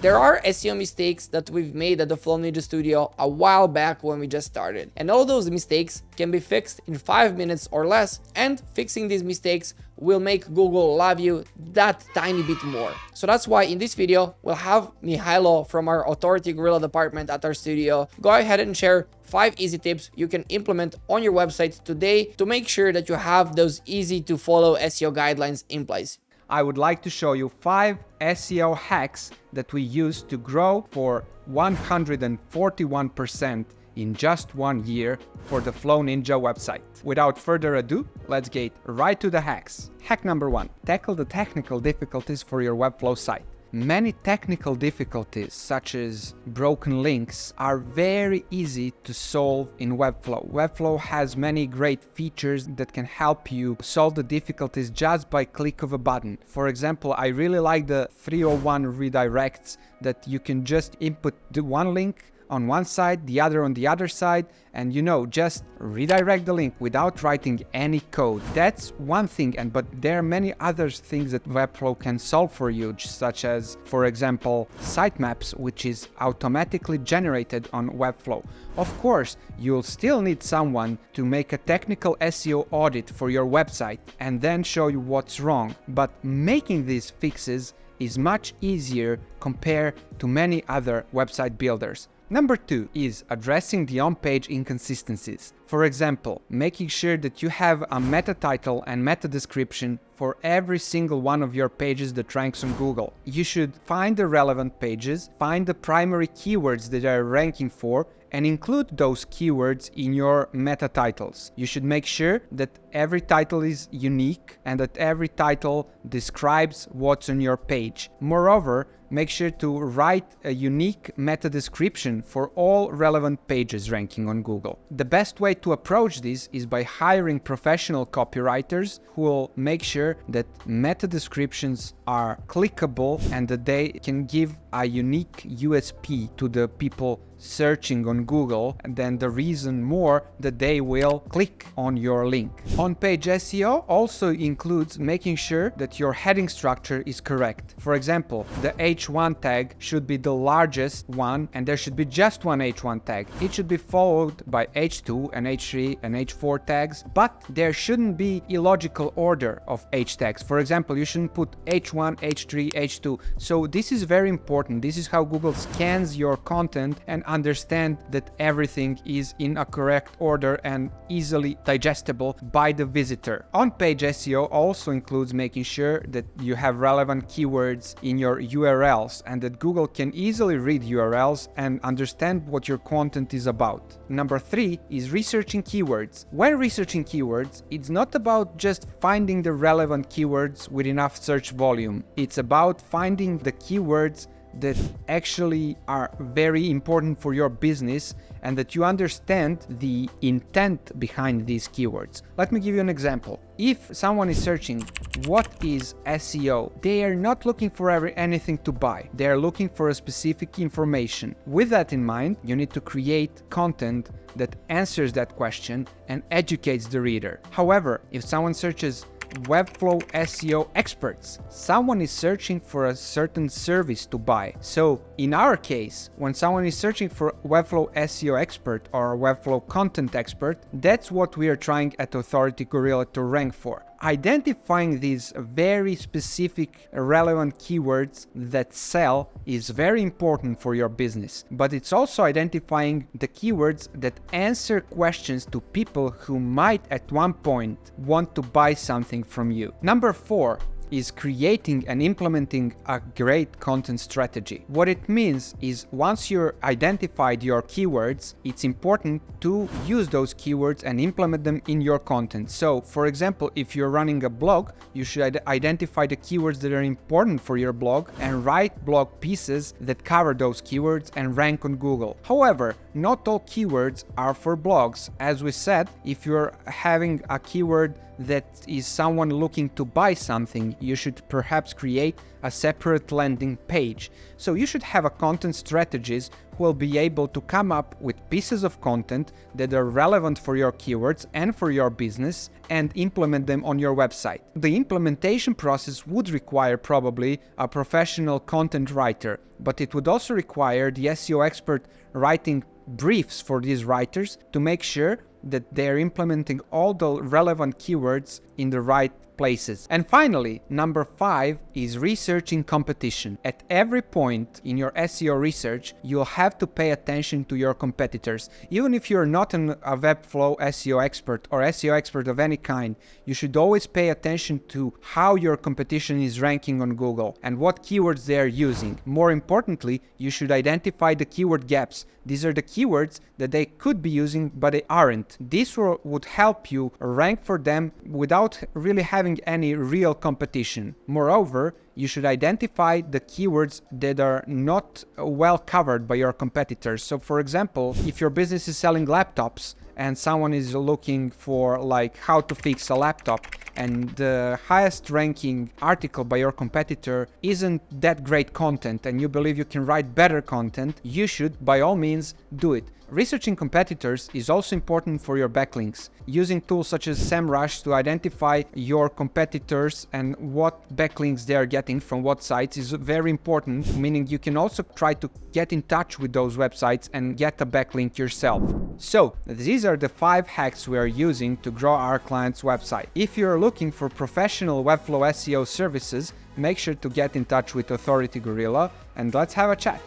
There are SEO mistakes that we've made at the Flow Ninja Studio a while back when we just started, and all those mistakes can be fixed in 5 minutes or less, and fixing these mistakes will make Google love you that tiny bit more. So that's why in this video, we'll have Mihailo from our Authority Gorilla department at our studio go ahead and share 5 easy tips you can implement on your website today to make sure that you have those easy to follow SEO guidelines in place. I would like to show you 5 SEO hacks that we use to grow for 141% in just 1 year for the Flow Ninja website. Without further ado, let's get right to the hacks. Hack number 1. Tackle the technical difficulties for your Webflow site. Many technical difficulties, such as broken links, are very easy to solve in Webflow. Webflow has many great features that can help you solve the difficulties just by click of a button. For example, I really like the 301 redirects that you can just input the one link on one side, the other on the other side, and just redirect the link without writing any code. That's one thing, but there are many other things that Webflow can solve for you, such as, for example, sitemaps, which is automatically generated on Webflow. Of course, you'll still need someone to make a technical SEO audit for your website and then show you what's wrong, but making these fixes is much easier compared to many other website builders. Number 2 is addressing the on-page inconsistencies. For example, making sure that you have a meta title and meta description for every single one of your pages that ranks on Google. You should find the relevant pages, find the primary keywords that are ranking for, and include those keywords in your meta titles. You should make sure that every title is unique and that every title describes what's on your page. Moreover, make sure to write a unique meta description for all relevant pages ranking on Google. The best way to approach this is by hiring professional copywriters who will make sure that meta descriptions are clickable and that they can give a unique USP to the people searching on Google, and then the reason more that they will click on your link. On-page SEO also includes making sure that your heading structure is correct. For example, the H1 tag should be the largest one, and there should be just one H1 tag. It should be followed by H2 and H3 and H4 tags, but there shouldn't be illogical order of H tags. For example, you shouldn't put H1, H3, H2. So this is very important. This is how Google scans your content and understand that everything is in a correct order and easily digestible by the visitor. On-page SEO also includes making sure that you have relevant keywords in your URLs and that Google can easily read URLs and understand what your content is about. Number 3 is researching keywords. When researching keywords, it's not about just finding the relevant keywords with enough search volume. It's about finding the keywords that actually are very important for your business and that you understand the intent behind these keywords. Let me give you an example. If someone is searching what is SEO, they are not looking for anything to buy. They are looking for a specific information. With that in mind, you need to create content that answers that question and educates the reader. However, if someone searches Webflow SEO experts, someone is searching for a certain service to buy. So in our case, when someone is searching for Webflow SEO expert or Webflow content expert, that's what we are trying at Authority Gorilla to rank for. Identifying these very specific relevant keywords that sell is very important for your business, but it's also identifying the keywords that answer questions to people who might at one point want to buy something from you. Number 4 is creating and implementing a great content strategy. What it means is once you've identified your keywords, it's important to use those keywords and implement them in your content. So, for example, if you're running a blog, you should identify the keywords that are important for your blog and write blog pieces that cover those keywords and rank on Google. However, not all keywords are for blogs. As we said, if you're having a keyword that is someone looking to buy something, you should perhaps create a separate landing page. So you should have a content strategist who will be able to come up with pieces of content that are relevant for your keywords and for your business and implement them on your website. The implementation process would require probably a professional content writer, but it would also require the SEO expert writing briefs for these writers to make sure that they're implementing all the relevant keywords in the right places. And finally, number 5 is researching competition. At every point in your SEO research, you'll have to pay attention to your competitors. Even if you're not a Webflow SEO expert or SEO expert of any kind, you should always pay attention to how your competition is ranking on Google and what keywords they are using. More importantly, you should identify the keyword gaps. These are the keywords that they could be using, but they aren't. This would help you rank for them without really having any real competition. Moreover, you should identify the keywords that are not well covered by your competitors. So for example, if your business is selling laptops and someone is looking for like how to fix a laptop, and the highest ranking article by your competitor isn't that great content and you believe you can write better content, you should by all means do it. Researching competitors is also important for your backlinks. Using tools such as SEMrush to identify your competitors and what backlinks they are getting from what sites is very important, meaning you can also try to get in touch with those websites and get a backlink yourself. So these are the 5 hacks we are using to grow our client's website. If you're looking for professional Webflow SEO services, make sure to get in touch with Authority Gorilla and let's have a chat.